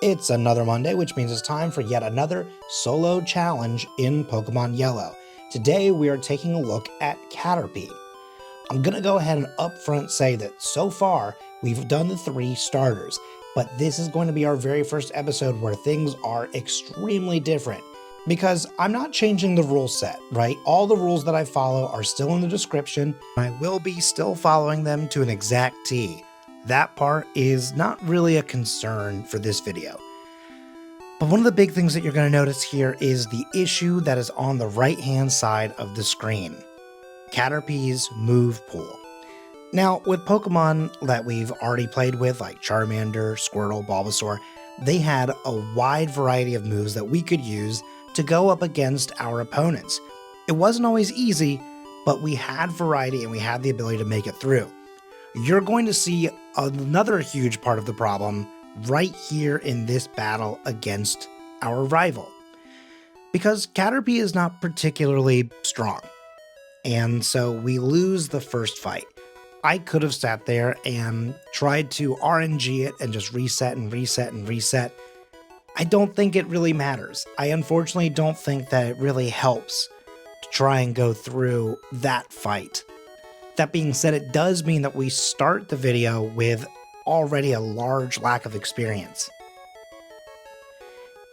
It's another Monday, which means it's time for yet another solo challenge in Pokemon Yellow. Today we are taking a look at Caterpie. I'm going to go ahead and upfront say that so far we've done the 3 starters, but this is going to be our very first episode where things are extremely different. Because I'm not changing the rule set, right? All the rules that I follow are still in the description. I will be still following them to an exact T. That part is not really a concern for this video. But one of the big things that you're going to notice here is the issue that is on the right-hand side of the screen. Caterpie's move pool. Now, with Pokemon that we've already played with, like Charmander, Squirtle, Bulbasaur, they had a wide variety of moves that we could use to go up against our opponents. It wasn't always easy, but we had variety and we had the ability to make it through. You're going to see another huge part of the problem right here in this battle against our rival. Because Caterpie is not particularly strong, and so we lose the first fight. I could have sat there and tried to RNG it and just reset and reset and reset. I don't think it really matters. I unfortunately don't think that it really helps to try and go through that fight. That being said, it does mean that we start the video with already a large lack of experience.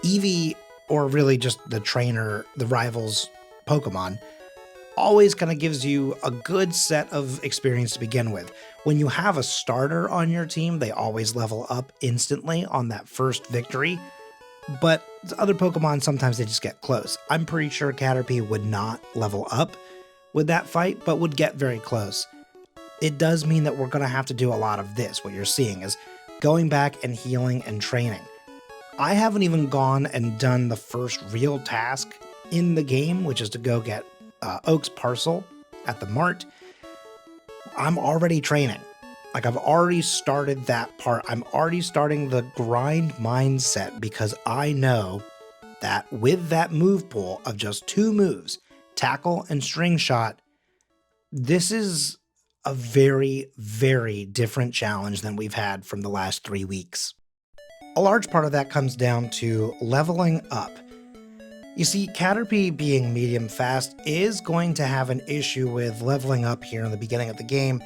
Eevee, or really just the trainer, the rival's Pokemon, always kind of gives you a good set of experience to begin with. When you have a starter on your team, they always level up instantly on that first victory. But other Pokemon, sometimes they just get close. I'm pretty sure Caterpie would not level up with that fight, but would get very close. It does mean that we're going to have to do a lot of this. What you're seeing is going back and healing and training. I haven't even gone and done the first real task in the game, which is to go get Oak's parcel at the mart. I'm already training. Like, I've already started that part. I'm already starting the grind mindset because I know that with that move pool of just 2 moves, Tackle and String Shot, this is a very, very different challenge than we've had from the last 3 weeks. A large part of that comes down to leveling up. You see, Caterpie being medium fast is going to have an issue with leveling up here in the beginning of the game.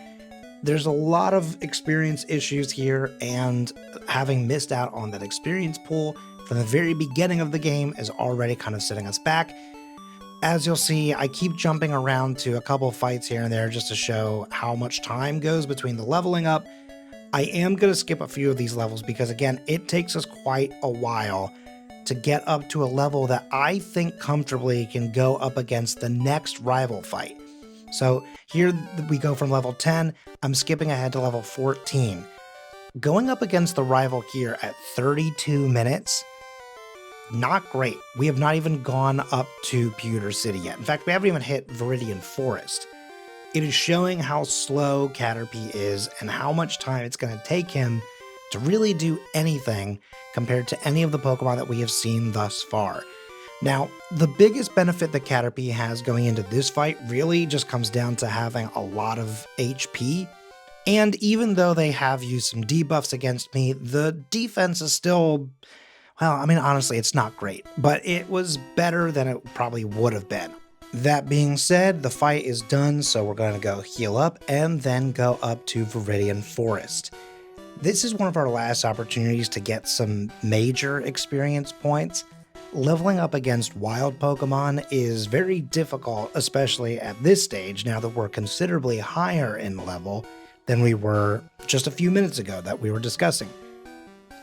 There's a lot of experience issues here, and having missed out on that experience pool from the very beginning of the game is already kind of setting us back. As you'll see, I keep jumping around to a couple fights here and there just to show how much time goes between the leveling up. I am going to skip a few of these levels because, again, it takes us quite a while to get up to a level that I think comfortably can go up against the next rival fight. So here we go from level 10, I'm skipping ahead to level 14. Going up against the rival here at 32 minutes, not great. We have not even gone up to Pewter City yet. In fact, we haven't even hit Viridian Forest. It is showing how slow Caterpie is and how much time it's going to take him to really do anything compared to any of the Pokemon that we have seen thus far. Now, the biggest benefit that Caterpie has going into this fight really just comes down to having a lot of HP. And even though they have used some debuffs against me, the defense is still, well, I mean, honestly, it's not great, but it was better than it probably would have been. That being said, the fight is done, so we're going to go heal up and then go up to Viridian Forest. This is one of our last opportunities to get some major experience points. Leveling up against wild Pokemon is very difficult, especially at this stage, now that we're considerably higher in level than we were just a few minutes ago that we were discussing.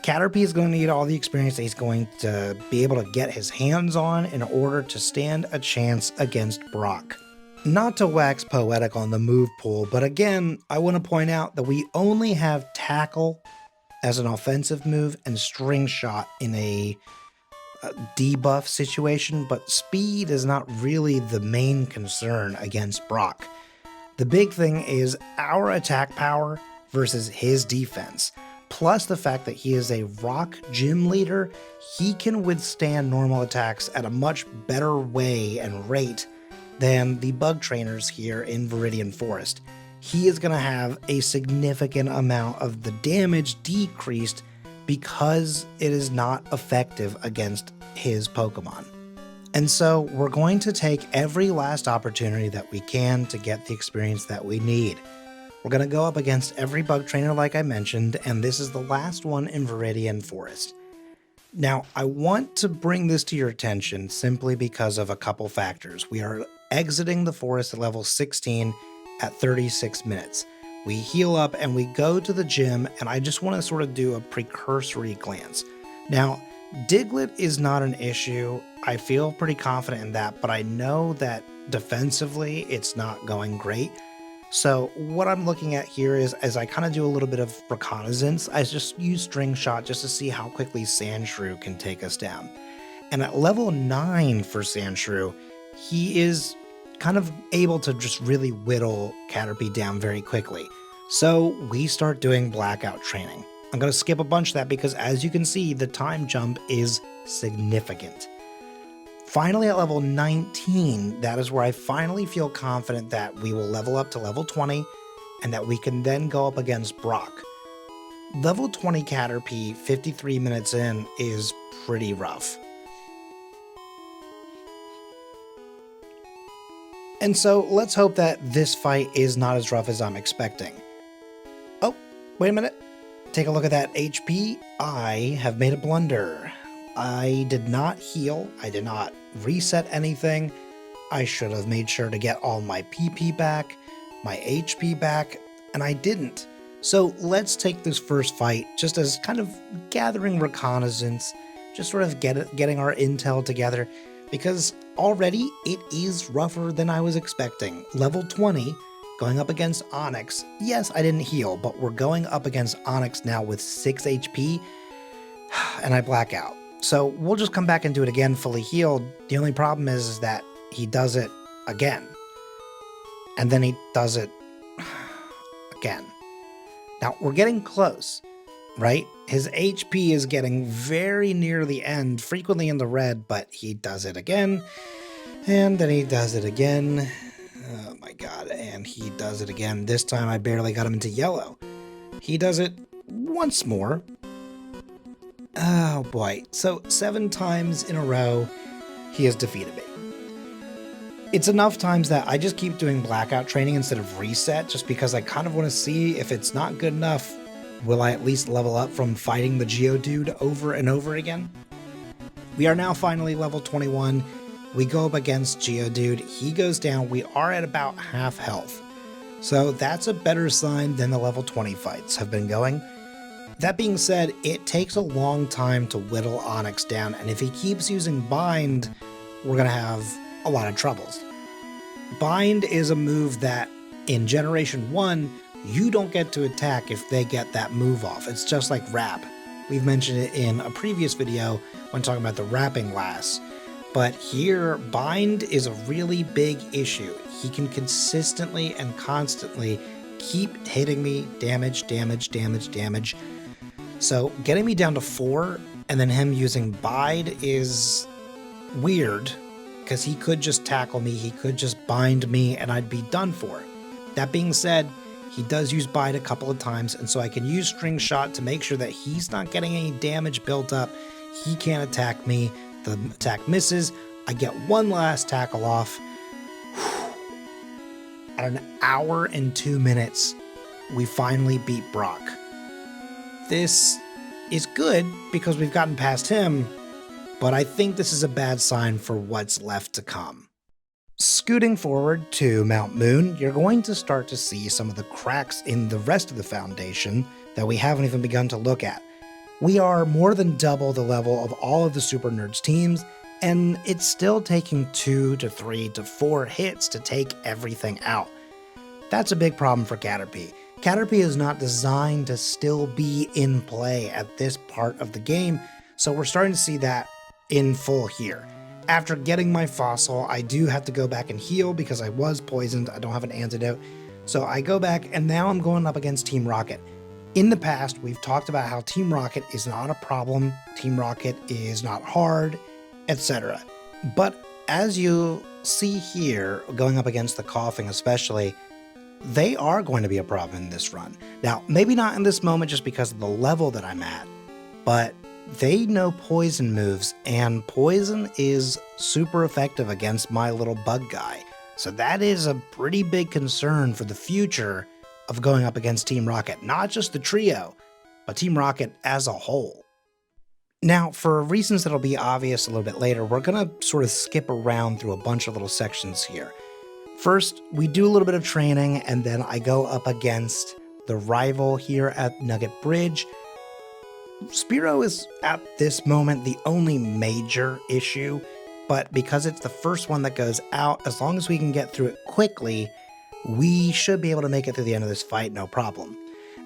Caterpie is going to need all the experience that he's going to be able to get his hands on in order to stand a chance against Brock. Not to wax poetic on the move pool, but again, I want to point out that we only have Tackle as an offensive move and String Shot in a debuff situation, but speed is not really the main concern against Brock. The big thing is our attack power versus his defense, plus the fact that he is a rock gym leader. He can withstand normal attacks at a much better way and rate than the bug trainers here in Viridian Forest. He is going to have a significant amount of the damage decreased because it is not effective against his Pokemon. And so we're going to take every last opportunity that we can to get the experience that we need. We're going to go up against every bug trainer like I mentioned, and this is the last one in Viridian Forest. Now, I want to bring this to your attention simply because of a couple factors. We are exiting the forest at level 16 at 36 minutes. We heal up and we go to the gym, and I just want to sort of do a precursory glance. Now, Diglett is not an issue. I feel pretty confident in that, but I know that defensively it's not going great. So what I'm looking at here is, as I kind of do a little bit of reconnaissance, I just use String Shot just to see how quickly Sandshrew can take us down. And at level 9 for Sandshrew, he is kind of able to just really whittle Caterpie down very quickly. So we start doing blackout training. I'm going to skip a bunch of that because, as you can see, the time jump is significant. Finally, at level 19, that is where I finally feel confident that we will level up to level 20 and that we can then go up against Brock. Level 20 Caterpie, 53 minutes in, is pretty rough. And so let's hope that this fight is not as rough as I'm expecting. Oh, wait a minute. Take a look at that HP. I have made a blunder. I did not heal. I did not reset anything. I should have made sure to get all my PP back, my HP back, and I didn't. So let's take this first fight just as kind of gathering reconnaissance, just sort of getting our intel together, because already it is rougher than I was expecting. Level 20, going up against Onix. Yes, I didn't heal, but we're going up against Onix now with 6 HP, and I black out. So we'll just come back and do it again fully healed. The only problem is that he does it again. And then he does it again. Now, we're getting close, right? His HP is getting very near the end, frequently in the red, but he does it again. And then he does it again. Oh my god, and he does it again. This time I barely got him into yellow. He does it once more. Oh boy, so 7 times in a row, he has defeated me. It's enough times that I just keep doing blackout training instead of reset, just because I kind of want to see if it's not good enough, will I at least level up from fighting the Geodude over and over again? We are now finally level 21. We go up against Geodude, he goes down, we are at about half health. So that's a better sign than the level 20 fights have been going. That being said, it takes a long time to whittle Onix down, and if he keeps using Bind, we're going to have a lot of troubles. Bind is a move that, in Generation 1, you don't get to attack if they get that move off. It's just like Wrap. We've mentioned it in a previous video when talking about the Wrapping Lass. But here, Bind is a really big issue. He can consistently and constantly keep hitting me, damage. So getting me down to 4 and then him using Bide is weird, because he could just tackle me, he could just bind me, and I'd be done for. That being said, he does use Bide a couple of times, and so I can use String Shot to make sure that he's not getting any damage built up. He can't attack me. The attack misses. I get one last tackle off. At an hour and 2 minutes, we finally beat Brock. This is good because we've gotten past him, but I think this is a bad sign for what's left to come. Scooting forward to Mount Moon, you're going to start to see some of the cracks in the rest of the foundation that we haven't even begun to look at. We are more than double the level of all of the Super Nerds teams, and it's still taking 2 to 3 to 4 hits to take everything out. That's a big problem for Caterpie. Caterpie is not designed to still be in play at this part of the game, so we're starting to see that in full here. After getting my fossil, I do have to go back and heal because I was poisoned. I don't have an antidote. So I go back, and now I'm going up against Team Rocket. In the past, we've talked about how Team Rocket is not a problem, Team Rocket is not hard, etc. But as you see here, going up against the Coughing especially, they are going to be a problem in this run. Now, maybe not in this moment just because of the level that I'm at, but they know poison moves, and poison is super effective against my little bug guy. So that is a pretty big concern for the future of going up against Team Rocket, not just the trio, but Team Rocket as a whole. Now, for reasons that'll be obvious a little bit later, we're going to sort of skip around through a bunch of little sections here. First, we do a little bit of training, and then I go up against the rival here at Nugget Bridge. Spearow is, at this moment, the only major issue, but because it's the first one that goes out, as long as we can get through it quickly, we should be able to make it through the end of this fight, no problem.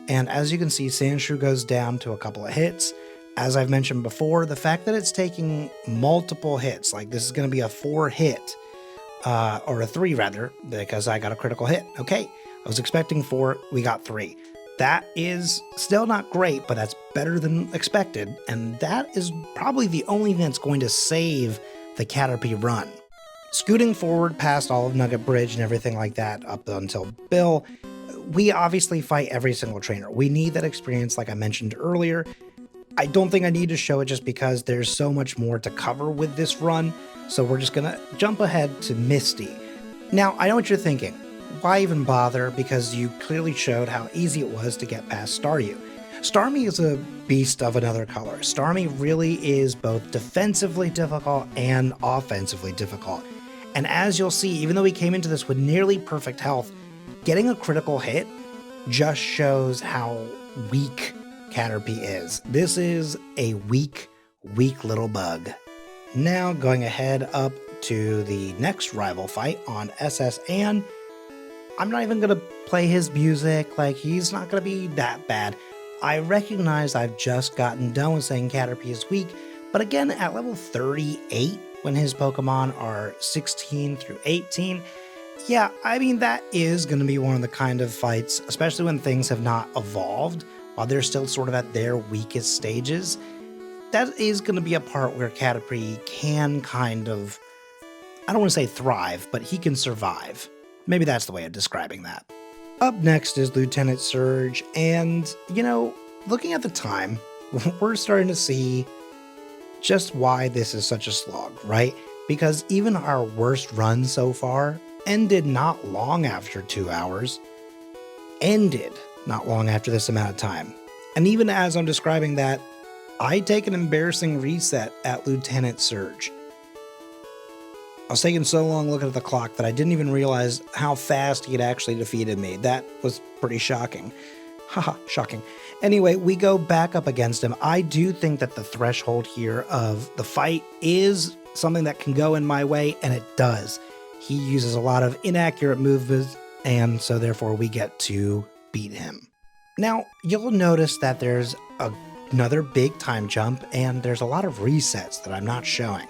And as you can see, Sandshrew goes down to a couple of hits. As I've mentioned before, the fact that it's taking multiple hits, like this is going to be a 4 hit, or a 3 rather, because I got a critical hit. Okay, I was expecting 4, we got 3. That is still not great, but that's better than expected, and that is probably the only thing that's going to save the Caterpie run. Scooting forward past all of Nugget Bridge and everything like that up until Bill, we obviously fight every single trainer. We need that experience like I mentioned earlier. I don't think I need to show it just because there's so much more to cover with this run, so we're just gonna jump ahead to Misty. Now, I know what you're thinking. Why even bother? Because you clearly showed how easy it was to get past Staryu. Starmie is a beast of another color. Starmie really is both defensively difficult and offensively difficult. And as you'll see, even though he came into this with nearly perfect health, getting a critical hit just shows how weak Caterpie is. This is a weak little bug. Now going ahead up to the next rival fight on SS Ann. I'm not even going to play his music, like he's not going to be that bad. I recognize I've just gotten done with saying Caterpie is weak, but again, at level 38, when his Pokemon are 16 through 18, yeah, I mean, that is going to be one of the kind of fights, especially when things have not evolved, while they're still sort of at their weakest stages. That is going to be a part where Caterpie can kind of, I don't want to say thrive, but he can survive. Maybe that's the way of describing that. Up next is Lieutenant Surge, and, you know, looking at the time, we're starting to see just why this is such a slog, right? Because even our worst run so far ended not long after 2 hours. Ended not long after this amount of time. And even as I'm describing that, I take an embarrassing reset at Lieutenant Surge. I was taking so long looking at the clock that I didn't even realize how fast he had actually defeated me. That was pretty shocking. Haha, shocking. Anyway, we go back up against him. I do think that the threshold here of the fight is something that can go in my way, and it does. He uses a lot of inaccurate movements, and so therefore we get to beat him. Now, you'll notice that there's another big time jump, and there's a lot of resets that I'm not showing.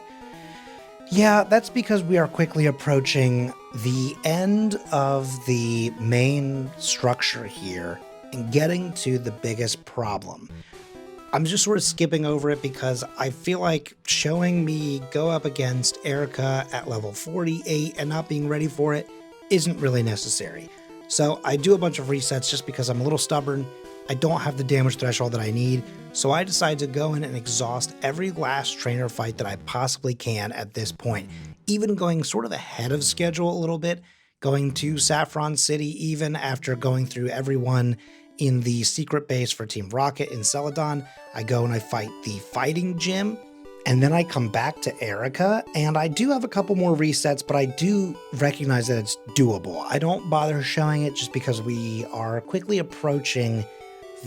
Yeah, that's because we are quickly approaching the end of the main structure here and getting to the biggest problem. I'm just sort of skipping over it because I feel like showing me go up against Erica at level 48 and not being ready for it isn't really necessary. So I do a bunch of resets just because I'm a little stubborn. I don't have the damage threshold that I need, so I decide to go in and exhaust every last trainer fight that I possibly can at this point, even going sort of ahead of schedule a little bit, going to Saffron City even after going through everyone in the secret base for Team Rocket in Celadon. I go and I fight the fighting gym, and then I come back to Erica, and I do have a couple more resets, but I do recognize that it's doable. I don't bother showing it just because we are quickly approaching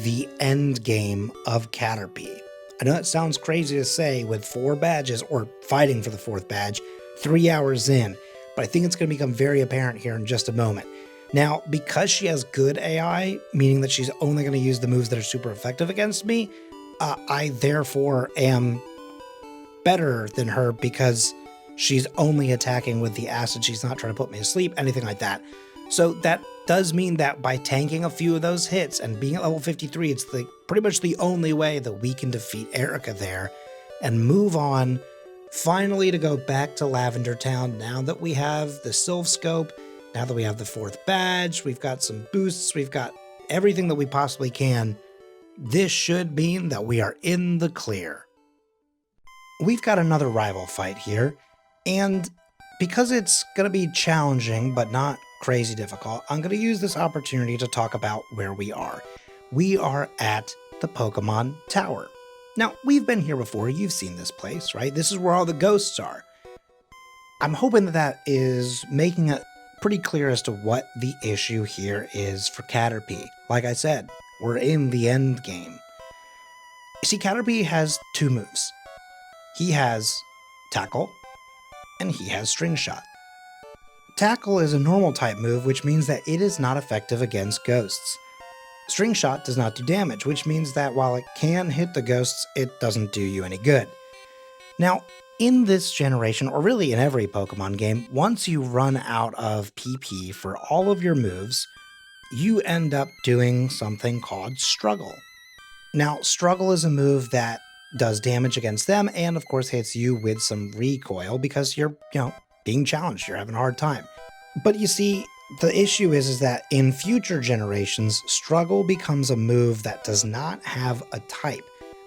the end game of Caterpie. I know it sounds crazy to say with 4 badges, or fighting for the 4th badge, 3 hours in, but I think it's going to become very apparent here in just a moment. Now, because she has good AI, meaning that she's only going to use the moves that are super effective against me, I therefore am better than her because she's only attacking with the acid. She's not trying to put me to sleep, anything like that. So that does mean that by tanking a few of those hits and being at level 53, it's pretty much the only way that we can defeat Erica there and move on, finally to go back to Lavender Town now that we have the Sylph Scope, now that we have the 4th badge, we've got some boosts, we've got everything that we possibly can. This should mean that we are in the clear. We've got another rival fight here, and because it's going to be challenging but not crazy difficult, I'm going to use this opportunity to talk about where we are. We are at the Pokemon Tower. Now, we've been here before, you've seen this place, right? This is where all the ghosts are. I'm hoping that is making it pretty clear as to what the issue here is for Caterpie. Like I said, we're in the end game. You see, Caterpie has two moves. He has Tackle, and he has String Shot. Tackle is a normal type move, which means that it is not effective against ghosts. String Shot does not do damage, which means that while it can hit the ghosts, it doesn't do you any good. Now, in this generation, or really in every Pokemon game, once you run out of PP for all of your moves, you end up doing something called Struggle. Now, Struggle is a move that does damage against them and of course hits you with some recoil because you're, being challenged, you're having a hard time. But you see, the issue is that in future generations, Struggle becomes a move that does not have a type,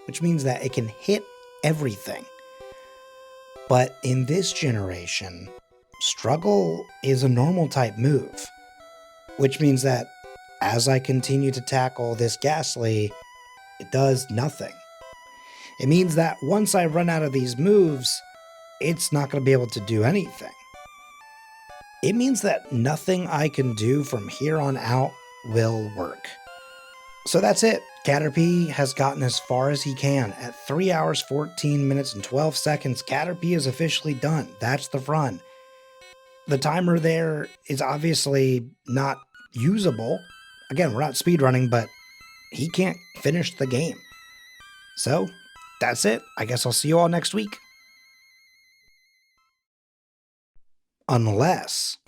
which means that it can hit everything. But in this generation, Struggle is a normal type move, which means that as I continue to tackle this Ghastly, it does nothing. It means that once I run out of these moves, it's not going to be able to do anything. It means that nothing I can do from here on out will work. So that's it. Caterpie has gotten as far as he can. At 3 hours, 14 minutes, and 12 seconds, Caterpie is officially done. That's the run. The timer there is obviously not usable. Again, we're not speedrunning, but he can't finish the game. So that's it. I guess I'll see you all next week. Unless,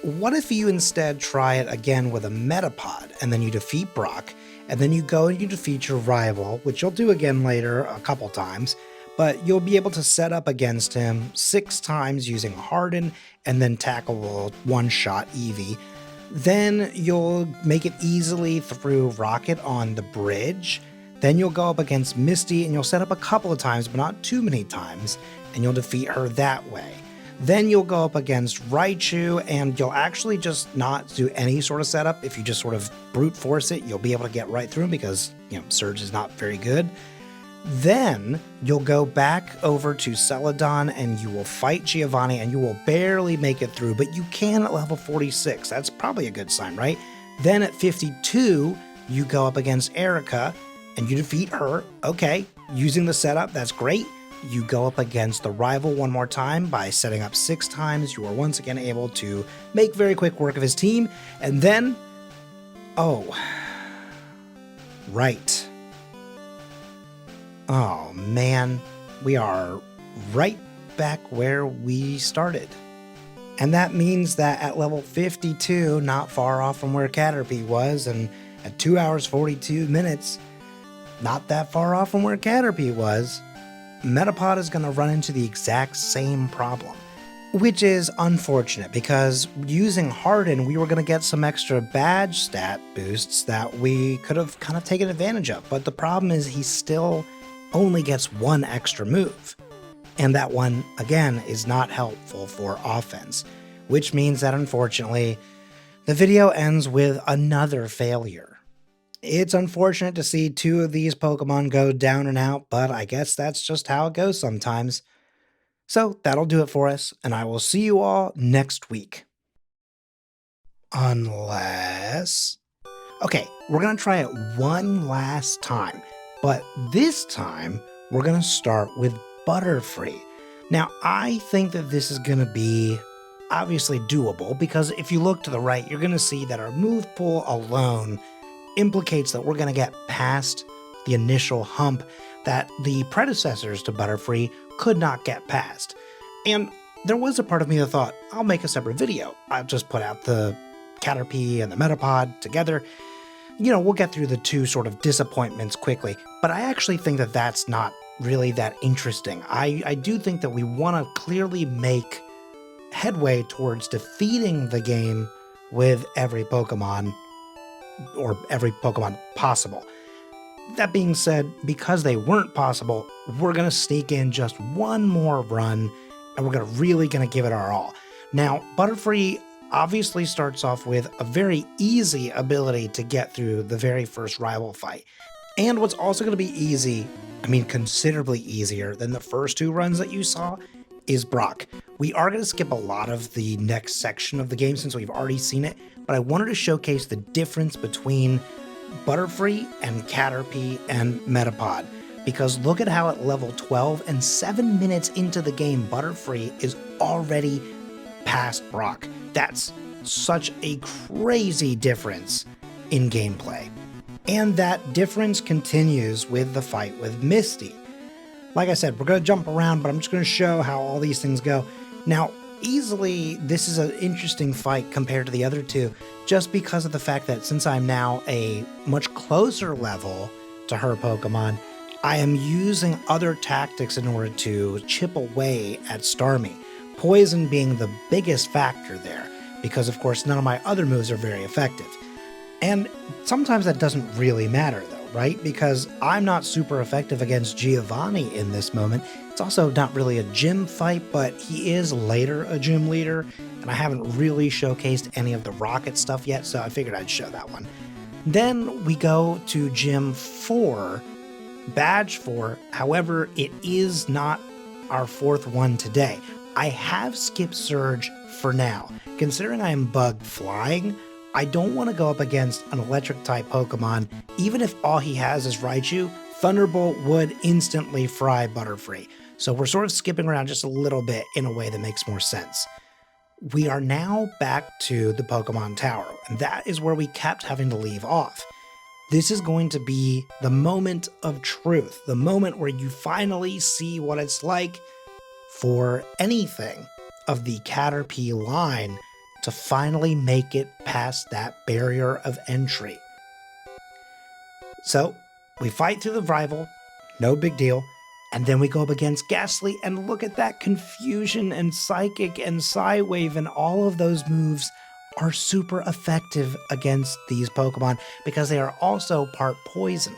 what if you instead try it again with a Metapod, and then you defeat Brock, and then you go and you defeat your rival, which you'll do again later a couple times, but you'll be able to set up against him 6 times using Harden, and then tackle one-shot Eevee. Then you'll make it easily through Rocket on the bridge. Then you'll go up against Misty, and you'll set up a couple of times, but not too many times, and you'll defeat her that way. Then you'll go up against Raichu, and you'll actually just not do any sort of setup. If you just sort of brute force it, you'll be able to get right through him because, Surge is not very good. Then you'll go back over to Celadon, and you will fight Giovanni, and you will barely make it through, but you can at level 46. That's probably a good sign, right? Then at 52, you go up against Erica, and you defeat her. Okay, using the setup, that's great. You go up against the rival one more time by setting up 6 times. You are once again able to make very quick work of his team. And then, right. Oh man, we are right back where we started. And that means that at level 52, not far off from where Caterpie was, and at 2 hours 42 minutes, not that far off from where Caterpie was, Metapod is going to run into the exact same problem, which is unfortunate because using Harden, we were going to get some extra badge stat boosts that we could have kind of taken advantage of. But the problem is he still only gets 1 extra move. And that one, again, is not helpful for offense, which means that unfortunately, the video ends with another failure. It's unfortunate to see 2 of these Pokemon go down and out, but I guess that's just how it goes sometimes. So that'll do it for us, and I will see you all next week. Unless... Okay, we're going to try it one last time, but this time we're going to start with Butterfree. Now, I think that this is going to be obviously doable, because if you look to the right, you're going to see that our move pool alone implicates that we're going to get past the initial hump that the predecessors to Butterfree could not get past. And there was a part of me that thought, I'll make a separate video. I'll just put out the Caterpie and the Metapod together. We'll get through the 2 sort of disappointments quickly. But I actually think that that's not really that interesting. I do think that we want to clearly make headway towards defeating the game with every Pokemon, or every Pokemon possible. That being said, because they weren't possible, we're going to sneak in just one more run, and we're really going to give it our all. Now, Butterfree obviously starts off with a very easy ability to get through the very first rival fight. And what's also going to be easy, I mean considerably easier than the first 2 runs that you saw, is Brock. We are going to skip a lot of the next section of the game since we've already seen it, but I wanted to showcase the difference between Butterfree and Caterpie and Metapod. Because look at how at level 12 and 7 minutes into the game, Butterfree is already past Brock. That's such a crazy difference in gameplay. And that difference continues with the fight with Misty. Like I said, we're going to jump around, but I'm just going to show how all these things go. Now, easily, this is an interesting fight compared to the other 2, just because of the fact that since I'm now a much closer level to her Pokemon, I am using other tactics in order to chip away at Starmie. Poison being the biggest factor there, because of course none of my other moves are very effective. And sometimes that doesn't really matter though, right? Because I'm not super effective against Giovanni in this moment. It's also not really a gym fight, but he is later a gym leader, and I haven't really showcased any of the rocket stuff yet, so I figured I'd show that one. Then we go to Gym 4, Badge 4, however, it is not our 4th one today. I have skipped Surge for now. Considering I am bug flying, I don't want to go up against an electric type Pokemon. Even if all he has is Raichu, Thunderbolt would instantly fry Butterfree. So we're sort of skipping around just a little bit in a way that makes more sense. We are now back to the Pokemon Tower, and that is where we kept having to leave off. This is going to be the moment of truth, the moment where you finally see what it's like for anything of the Caterpie line to finally make it past that barrier of entry. So, we fight through the rival, no big deal, and then we go up against Ghastly, and look at that confusion and Psychic and Psywave, and all of those moves are super effective against these Pokemon because they are also part poison.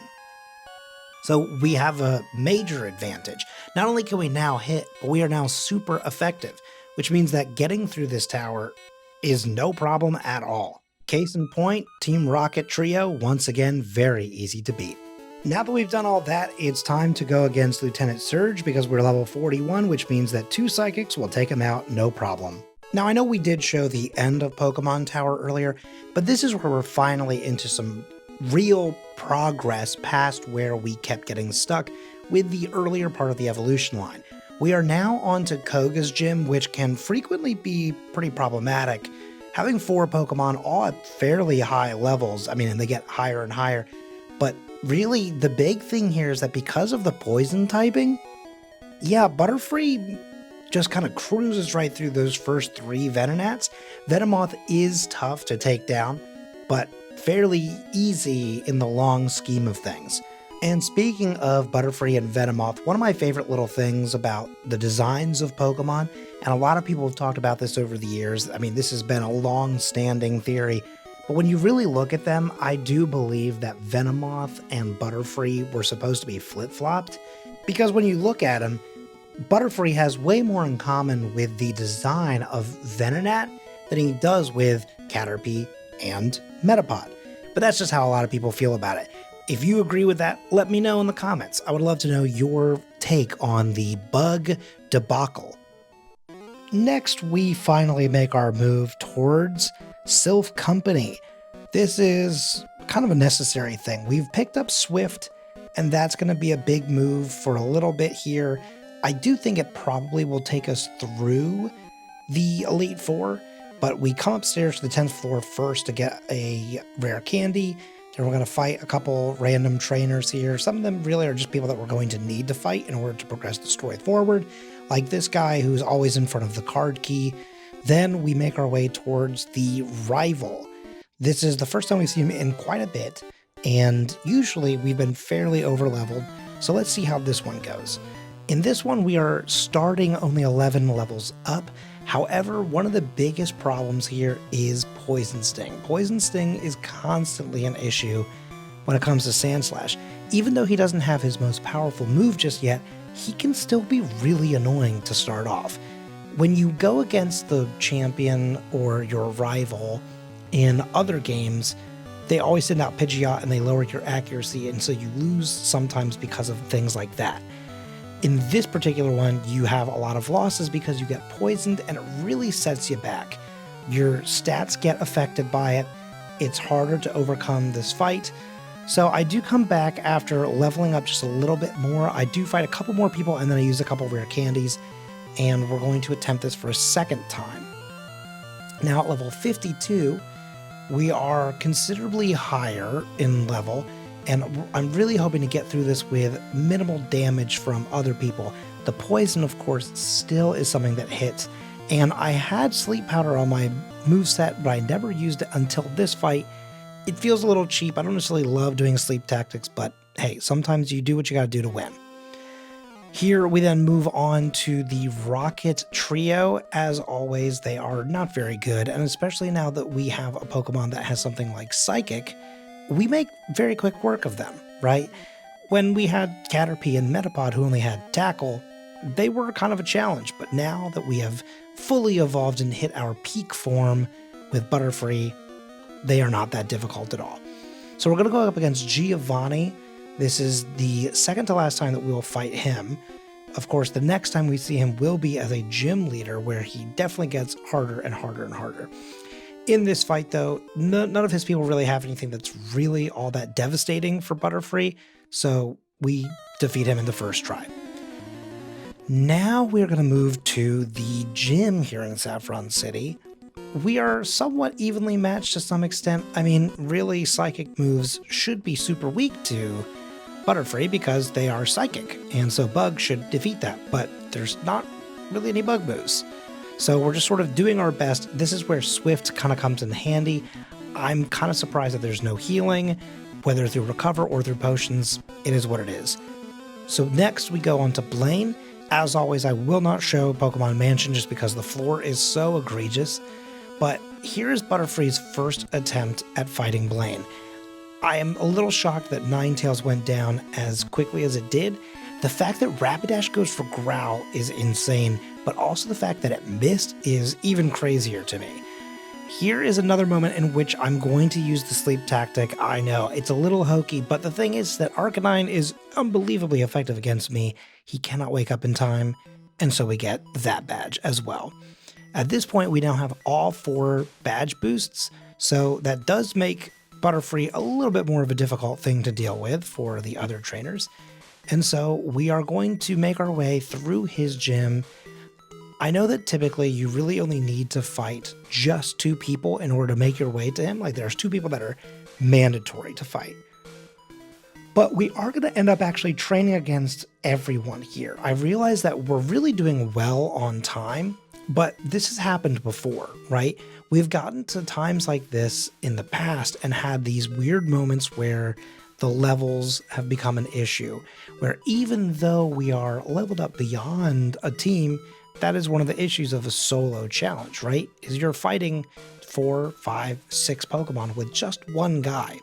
So we have a major advantage. Not only can we now hit, but we are now super effective, which means that getting through this tower is no problem at all. Case in point, Team Rocket Trio, once again, very easy to beat. Now that we've done all that, it's time to go against Lieutenant Surge because we're level 41, which means that 2 Psychics will take him out no problem. Now I know we did show the end of Pokemon Tower earlier, but this is where we're finally into some real progress past where we kept getting stuck with the earlier part of the evolution line. We are now on to Koga's gym, which can frequently be pretty problematic. Having 4 Pokemon all at fairly high levels, I mean, and they get higher and higher, but really the big thing here is that because of the poison typing, yeah, Butterfree just kind of cruises right through those first 3 Venonats. Venomoth is tough to take down, but fairly easy in the long scheme of things. And speaking of Butterfree and Venomoth, one of my favorite little things about the designs of Pokemon, and a lot of people have talked about this over the years, I mean, this has been a long-standing theory, but when you really look at them, I do believe that Venomoth and Butterfree were supposed to be flip-flopped, because when you look at them, Butterfree has way more in common with the design of Venonat than he does with Caterpie and Metapod. But that's just how a lot of people feel about it. If you agree with that, let me know in the comments. I would love to know your take on the bug debacle. Next, we finally make our move towards Sylph Company. This is kind of a necessary thing. We've picked up Swift, and that's going to be a big move for a little bit here. I do think it probably will take us through the Elite Four, but we come upstairs to the 10th floor first to get a rare candy. Then we're going to fight a couple random trainers here. Some of them really are just people that we're going to need to fight in order to progress the story forward, like this guy who's always in front of the card key. Then we make our way towards the rival. This is the first time we've seen him in quite a bit, and usually we've been fairly over-leveled, so let's see how this one goes. In this one, we are starting only 11 levels up. However, one of the biggest problems here is Poison Sting. Poison Sting is constantly an issue when it comes to Sandslash. Even though he doesn't have his most powerful move just yet, he can still be really annoying to start off. When you go against the champion or your rival in other games, they always send out Pidgeot and they lower your accuracy, and so you lose sometimes because of things like that. In this particular one, you have a lot of losses because you get poisoned and it really sets you back. Your stats get affected by it. It's harder to overcome this fight. So I do come back after leveling up just a little bit more. I do fight a couple more people and then I use a couple rare candies, and we're going to attempt this for a second time. Now at level 52, we are considerably higher in level, and I'm really hoping to get through this with minimal damage from other people. The poison, of course, still is something that hits, and I had sleep powder on my moveset, but I never used it until this fight. It feels a little cheap. I don't necessarily love doing sleep tactics, but hey, sometimes you do what you gotta do to win. Here we then move on to the Rocket Trio. As always, they are not very good, and especially now that we have a Pokemon that has something like Psychic, we make very quick work of them, right? When we had Caterpie and Metapod who only had Tackle, they were kind of a challenge, but now that we have fully evolved and hit our peak form with Butterfree, they are not that difficult at all. So we're going to go up against Giovanni. This is the second to last time that we will fight him. Of course, the next time we see him will be as a gym leader, where he definitely gets harder and harder and harder. In this fight, though, none of his people really have anything that's really all that devastating for Butterfree, so we defeat him in the first try. Now we're going to move to the gym here in Saffron City. We are somewhat evenly matched to some extent. I mean, really, psychic moves should be super weak to Butterfree because they are psychic, and so Bug should defeat that, but there's not really any Bug moves. So we're just sort of doing our best. This is where Swift kind of comes in handy. I'm kind of surprised that there's no healing, whether through Recover or through potions. It is what it is. So next we go on to Blaine. As always, I will not show Pokemon Mansion just because the floor is so egregious, but here is Butterfree's first attempt at fighting Blaine. I am a little shocked that Ninetales went down as quickly as it did. The fact that Rapidash goes for Growl is insane, but also the fact that it missed is even crazier to me. Here is another moment in which I'm going to use the sleep tactic. I know, it's a little hokey, but the thing is that Arcanine is unbelievably effective against me. He cannot wake up in time, and so we get that badge as well. At this point, we now have all 4 badge boosts, so that does make Butterfree a little bit more of a difficult thing to deal with for the other trainers. And so we are going to make our way through his gym. I know that typically you really only need to fight just 2 people in order to make your way to him. Like, there's 2 people that are mandatory to fight. But we are going to end up actually training against everyone here. I realize that we're really doing well on time, but this has happened before, right? We've gotten to times like this in the past and had these weird moments where the levels have become an issue, where even though we are leveled up beyond a team, that is one of the issues of a solo challenge, right? Is you're fighting 4, 5, 6 Pokemon with just one guy.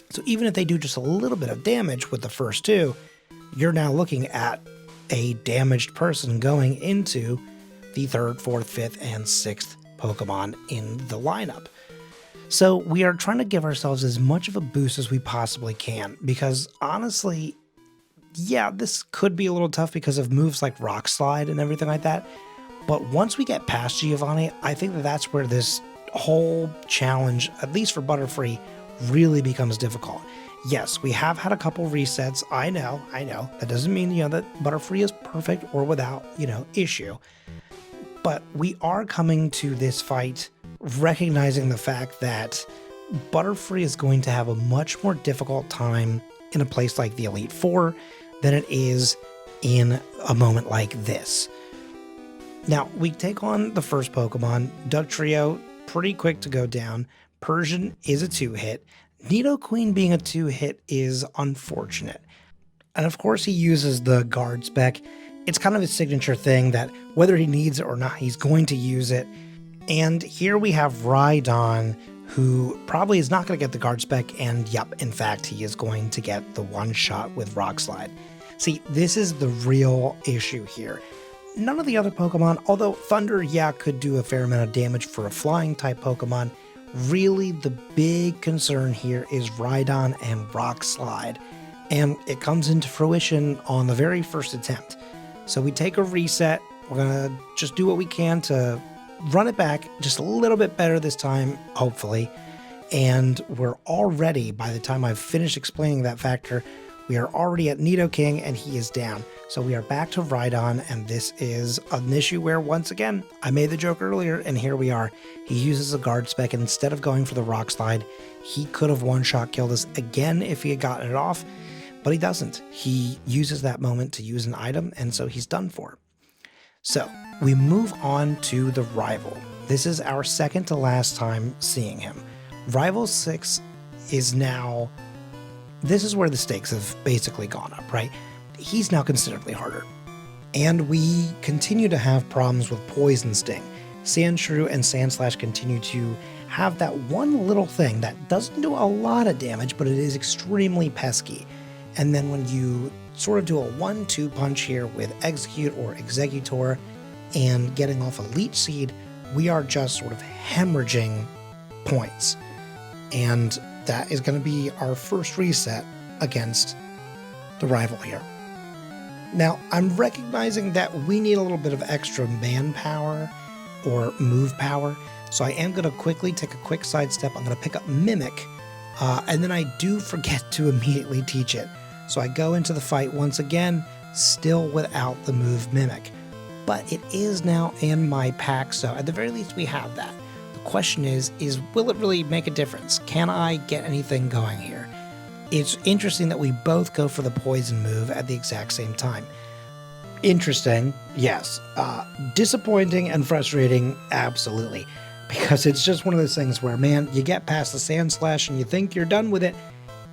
So even if they do just a little bit of damage with the first 2, you're now looking at a damaged person going into the 3rd, 4th, 5th, and 6th Pokemon in the lineup. So we are trying to give ourselves as much of a boost as we possibly can, because honestly, yeah, this could be a little tough because of moves like Rock Slide and everything like that. But once we get past Giovanni, I think that that's where this whole challenge, at least for Butterfree, really becomes difficult. Yes, we have had a couple resets. I know. That doesn't mean, that Butterfree is perfect or without, issue. But we are coming to this fight recognizing the fact that Butterfree is going to have a much more difficult time in a place like the Elite Four than it is in a moment like this. Now, we take on the first Pokemon, Dugtrio, pretty quick to go down. Persian is a 2-hit. Nidoqueen being a 2-hit is unfortunate. And of course he uses the guard spec. It's kind of his signature thing that whether he needs it or not, he's going to use it. And here we have Rhydon, who probably is not going to get the guard spec, and yep, in fact, he is going to get the one shot with Rock Slide. See, this is the real issue here. None of the other Pokemon, although Thunder, yeah, could do a fair amount of damage for a flying type Pokemon, really the big concern here is Rhydon and Rock Slide, and it comes into fruition on the very first attempt. So we take a reset, we're going to just do what we can to run it back just a little bit better this time, hopefully, and we're already, by the time I've finished explaining that factor, we are already at Nidoking and he is down. So we are back to Rhydon, and this is an issue where, once again, I made the joke earlier, and here we are. He uses a guard spec, and instead of going for the Rock Slide, he could have one-shot killed us again if he had gotten it off, but he doesn't. He uses that moment to use an item, and so he's done for. So we move on to the rival. This is our second to last time seeing him. Rival 6 is now... This is where the stakes have basically gone up, right? He's now considerably harder. And we continue to have problems with Poison Sting. Sandshrew and Sandslash continue to have that one little thing that doesn't do a lot of damage, but it is extremely pesky. And then when you sort of do a 1-2 punch here with Execute or Executor and getting off a Leech Seed, we are just sort of hemorrhaging points. And that is going to be our first reset against the rival here. Now, I'm recognizing that we need a little bit of extra manpower or move power, so I am going to quickly take a quick sidestep. I'm going to pick up Mimic, and then I do forget to immediately teach it. So I go into the fight once again, still without the move Mimic. But it is now in my pack, so at the very least we have that. The question is will it really make a difference? Can I get anything going here? It's interesting that we both go for the poison move at the exact same time. Interesting, yes. Disappointing and frustrating, absolutely. Because it's just one of those things where, man, you get past the Sandslash and you think you're done with it,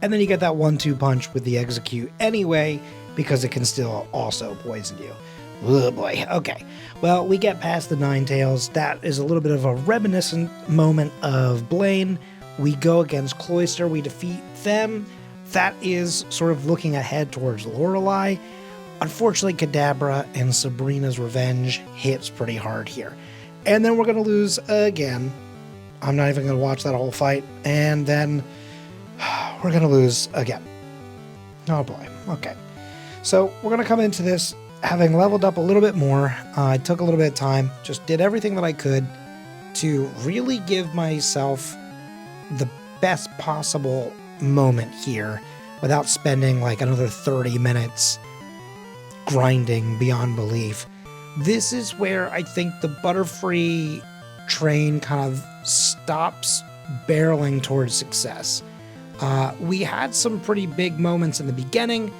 and then you get that 1-2 punch with the Execute anyway, because it can still also poison you. Oh boy, okay. Well, we get past the Ninetales. That is a little bit of a reminiscent moment of Blaine. We go against Cloyster, we defeat them. That is sort of looking ahead towards Lorelei. Unfortunately, Kadabra and Sabrina's Revenge hits pretty hard here. And then we're going to lose again. I'm not even going to watch that whole fight. And then we're going to lose again. Oh boy, okay. So we're going to come into this having leveled up a little bit more. I took a little bit of time, just did everything that I could to really give myself the best possible moment here without spending like another 30 minutes grinding beyond belief. This is where I think the Butterfree train kind of stops barreling towards success. We had some pretty big moments in the beginning.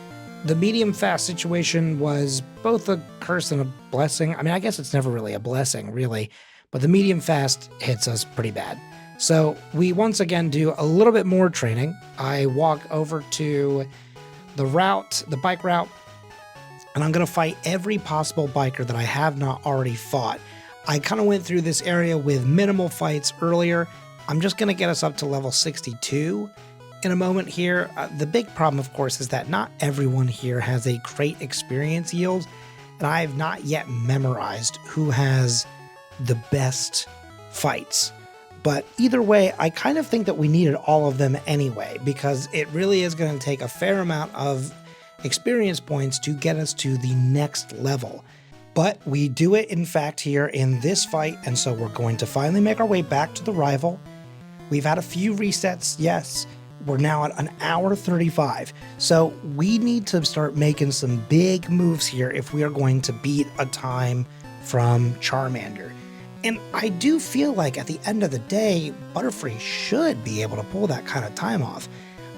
The medium fast situation was both a curse and a blessing. I mean, I guess it's never really a blessing, really, but the medium fast hits us pretty bad. So we once again do a little bit more training. I walk over to the route, the bike route, and I'm going to fight every possible biker that I have not already fought. I kind of went through this area with minimal fights earlier. I'm just going to get us up to level 62 in a moment here. The big problem, of course, is that not everyone here has a great experience yield, and I have not yet memorized who has the best fights. But either way, I kind of think that we needed all of them anyway, because it really is going to take a fair amount of experience points to get us to the next level. But we do it, in fact, here in this fight, and so we're going to finally make our way back to the rival. We've had a few resets, yes. We're now at an hour 35, so we need to start making some big moves here if we are going to beat a time from Charmander. And I do feel like at the end of the day, Butterfree should be able to pull that kind of time off.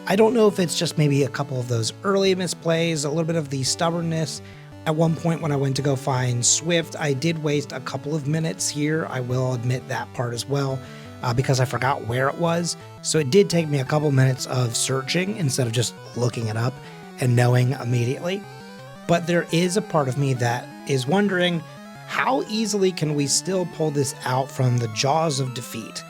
I don't know if it's just maybe a couple of those early misplays, a little bit of the stubbornness. At one point when I went to go find Swift, I did waste a couple of minutes here. I will admit that part as well. Because I forgot where it was. So it did take me a couple minutes of searching instead of just looking it up and knowing immediately. But there is a part of me that is wondering, how easily can we still pull this out from the jaws of defeat?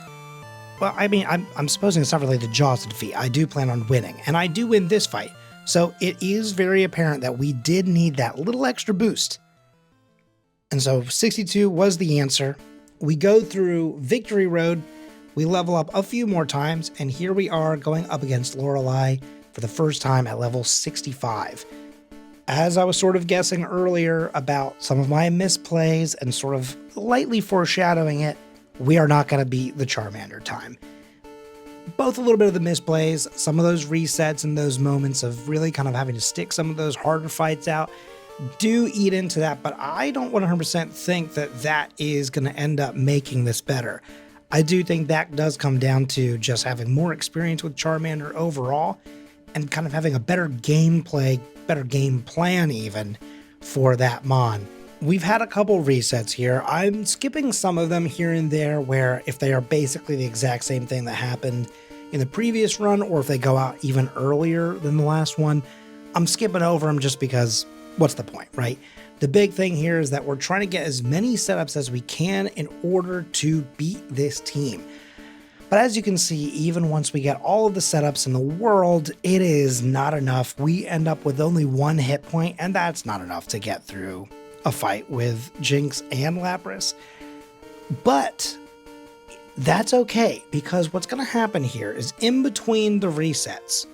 Well, I mean, I'm supposing it's not related to Jaws' defeat. I do plan on winning, and I do win this fight. So it is very apparent that we did need that little extra boost. And so 62 was the answer. We go through Victory Road, we level up a few more times, and here we are going up against Lorelei for the first time at level 65. As I was sort of guessing earlier about some of my misplays and sort of lightly foreshadowing it, we are not going to beat the Charmander time. Both a little bit of the misplays, some of those resets and those moments of really kind of having to stick some of those harder fights out do eat into that, but I don't 100% think that that is going to end up making this better. I do think that does come down to just having more experience with Charmander overall and kind of having a better gameplay, better game plan even for that Mon. We've had a couple resets here. I'm skipping some of them here and there where if they are basically the exact same thing that happened in the previous run or if they go out even earlier than the last one, I'm skipping over them just because what's the point, right? The big thing here is that we're trying to get as many setups as we can in order to beat this team. But as you can see, even once we get all of the setups in the world, it is not enough. We end up with only 1 hit point, and that's not enough to get through a fight with Jinx and Lapras. But that's okay, because what's going to happen here is in between the resets,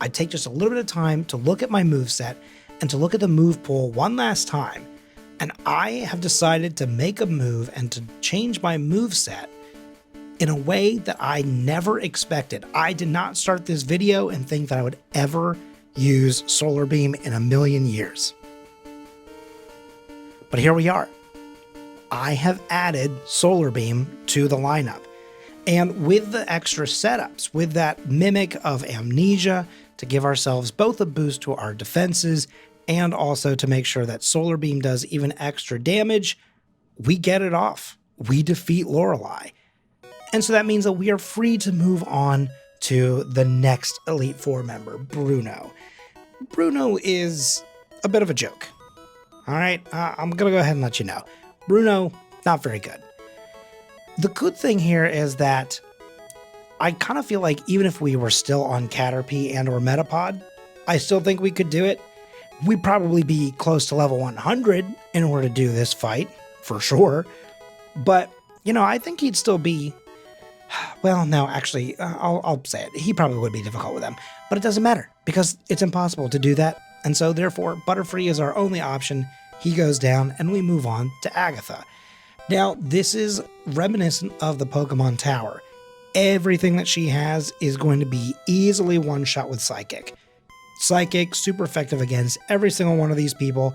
I take just a little bit of time to look at my moveset and to look at the move pool one last time. And I have decided to make a move and to change my moveset in a way that I never expected. I did not start this video and think that I would ever use Solar Beam in a million years. But here we are. I have added Solar Beam to the lineup. And with the extra setups, with that Mimic of Amnesia to give ourselves both a boost to our defenses and also to make sure that Solar Beam does even extra damage, we get it off. We defeat Lorelei. And so that means that we are free to move on to the next Elite Four member, Bruno. Bruno is a bit of a joke. All right, I'm going to go ahead and let you know. Bruno, not very good. The good thing here is that I kind of feel like even if we were still on Caterpie and or Metapod, I still think we could do it. We'd probably be close to level 100 in order to do this fight, for sure. But, you know, I think he'd still be... Well, no, actually, I'll say it. He probably would be difficult with them. But it doesn't matter, because it's impossible to do that. And so, therefore, Butterfree is our only option. He goes down, and we move on to Agatha. Now, this is reminiscent of the Pokemon Tower. Everything that she has is going to be easily one-shot with Psychic. Psychic, super effective against every single one of these people.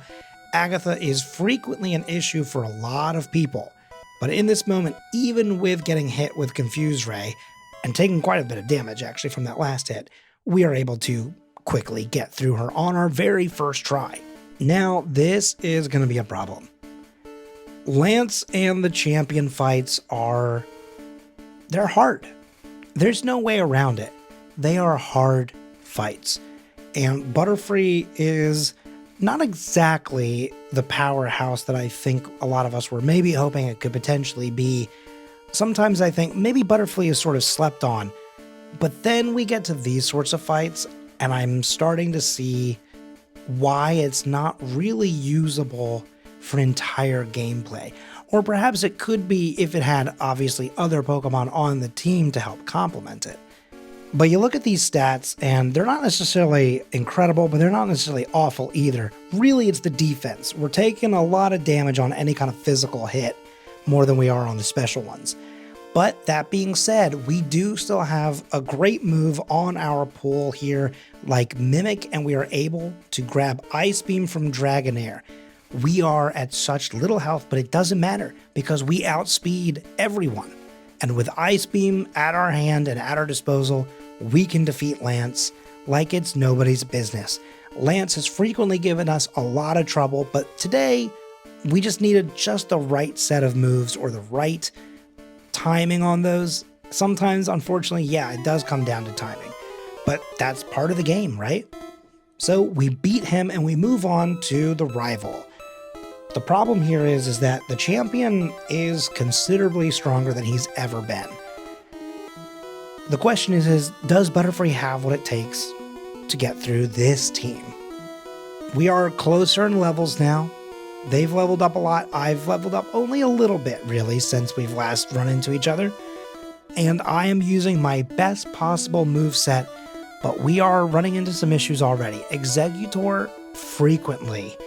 Agatha is frequently an issue for a lot of people. But in this moment, even with getting hit with Confuse Ray, and taking quite a bit of damage actually from that last hit, we are able to quickly get through her on our very first try. Now, this is going to be a problem. Lance and the champion fights they're hard. There's no way around it. They are hard fights. And Butterfree is not exactly the powerhouse that I think a lot of us were maybe hoping it could potentially be. Sometimes I think maybe Butterfree is sort of slept on. But then we get to these sorts of fights, and I'm starting to see why it's not really usable for entire gameplay. Or perhaps it could be if it had obviously other Pokemon on the team to help complement it. But you look at these stats, and they're not necessarily incredible, but they're not necessarily awful either. Really, it's the defense. We're taking a lot of damage on any kind of physical hit, more than we are on the special ones. But that being said, we do still have a great move on our pool here, like Mimic, and we are able to grab Ice Beam from Dragonair. We are at such little health, but it doesn't matter, because we outspeed everyone. And with Ice Beam at our hand and at our disposal, we can defeat Lance like it's nobody's business. Lance has frequently given us a lot of trouble, but today we just needed just the right set of moves or the right timing on those. Sometimes, unfortunately, yeah, it does come down to timing, but that's part of the game, right? So we beat him and we move on to the rival. The problem here is that the champion is considerably stronger than he's ever been. The question is does Butterfree have what it takes to get through this team? We are closer in levels now. They've leveled up a lot. I've leveled up only a little bit, really, since we've last run into each other. And I am using my best possible moveset, but we are running into some issues already. Exeggutor frequently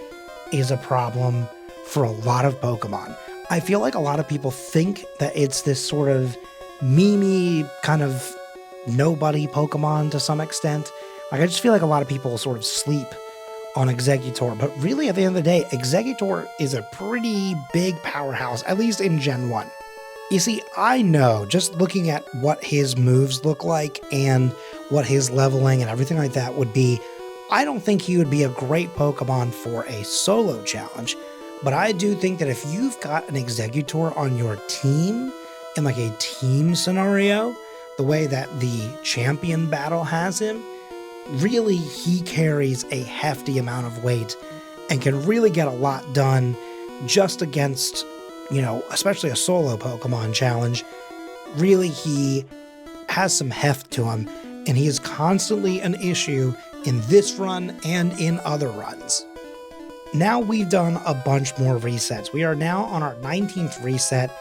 is a problem for a lot of Pokemon. I feel like a lot of people think that it's this sort of meme-y kind of nobody Pokemon to some extent. Like, I just feel like a lot of people sort of sleep on Exeggutor, but really at the end of the day, Exeggutor is a pretty big powerhouse, at least in Gen 1. You see, I know, just looking at what his moves look like and what his leveling and everything like that would be, I don't think he would be a great Pokemon for a solo challenge, but I do think that if you've got an Exeggutor on your team, in like a team scenario, the way that the champion battle has him, really he carries a hefty amount of weight and can really get a lot done just against, you know, especially a solo Pokemon challenge. Really, he has some heft to him, and he is constantly an issue in this run and in other runs. Now we've done a bunch more resets. We are now on our 19th reset,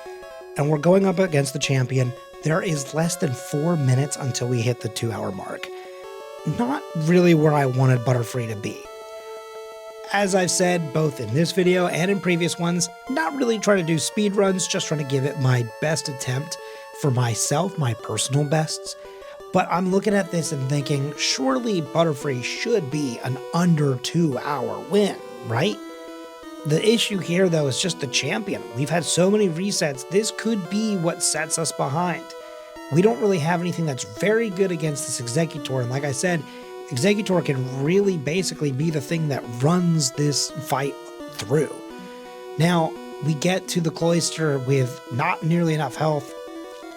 and we're going up against the champion. There is less than 4 minutes until we hit the 2-hour mark. Not really where I wanted Butterfree to be. As I've said, both in this video and in previous ones, not really trying to do speed runs, just trying to give it my best attempt for myself, my personal bests. But I'm looking at this and thinking, surely Butterfree should be an under 2-hour win, right? The issue here, though, is just the champion. We've had so many resets, this could be what sets us behind. We don't really have anything that's very good against this Exeggutor, and like I said, Exeggutor can really basically be the thing that runs this fight through. Now, we get to the Cloister with not nearly enough health.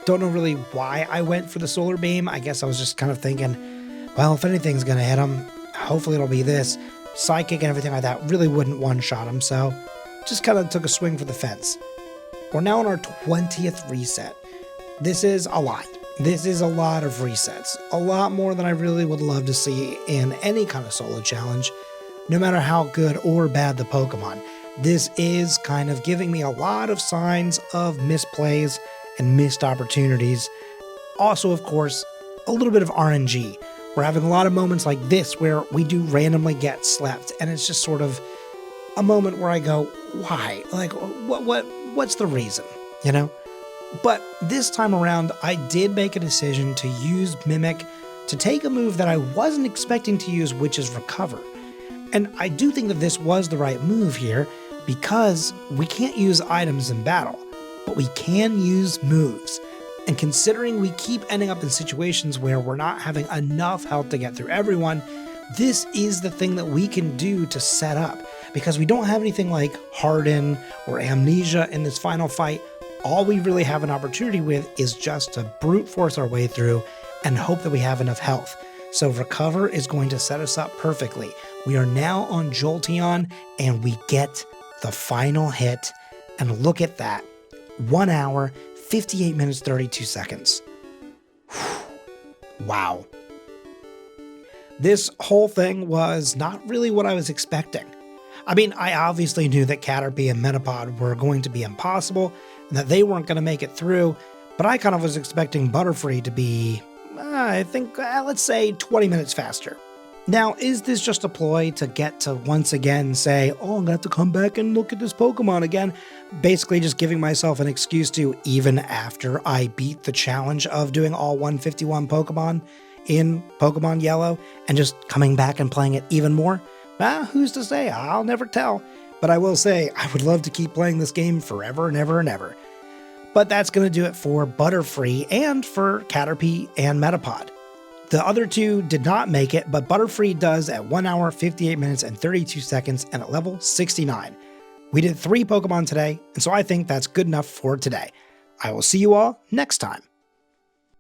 Don't know really why I went for the Solar Beam. I guess I was just kind of thinking, well, if anything's going to hit him, hopefully it'll be this. Psychic and everything like that really wouldn't one-shot him, so just kind of took a swing for the fence. We're now on our 20th reset. This is a lot. This is a lot of resets. A lot more than I really would love to see in any kind of solo challenge, no matter how good or bad the Pokemon. This is kind of giving me a lot of signs of misplays and missed opportunities. Also, of course, a little bit of RNG. We're having a lot of moments like this where we do randomly get slept, and it's just sort of a moment where I go, why? Like, what's the reason, you know? But this time around, I did make a decision to use Mimic to take a move that I wasn't expecting to use, which is Recover. And I do think that this was the right move here because we can't use items in battle, but we can use moves. And considering we keep ending up in situations where we're not having enough health to get through everyone, this is the thing that we can do to set up. Because we don't have anything like Harden or Amnesia in this final fight, all we really have an opportunity with is just to brute force our way through and hope that we have enough health. So Recover is going to set us up perfectly. We are now on Jolteon and we get the final hit. And look at that. 1 hour, 58 minutes, 32 seconds. Wow. This whole thing was not really what I was expecting. I mean, I obviously knew that Caterpie and Metapod were going to be impossible, and that they weren't going to make it through, but I kind of was expecting Butterfree to be, I think, let's say 20 minutes faster. Now, is this just a ploy to get to once again say, oh, I'm going to have to come back and look at this Pokemon again? Basically just giving myself an excuse to, even after I beat the challenge of doing all 151 Pokemon in Pokemon Yellow, and just coming back and playing it even more? Who's to say? I'll never tell. But I will say, I would love to keep playing this game forever and ever and ever. But that's going to do it for Butterfree and for Caterpie and Metapod. The other two did not make it, but Butterfree does at 1 hour, 58 minutes, and 32 seconds, and at level 69. We did 3 Pokemon today, and so I think that's good enough for today. I will see you all next time.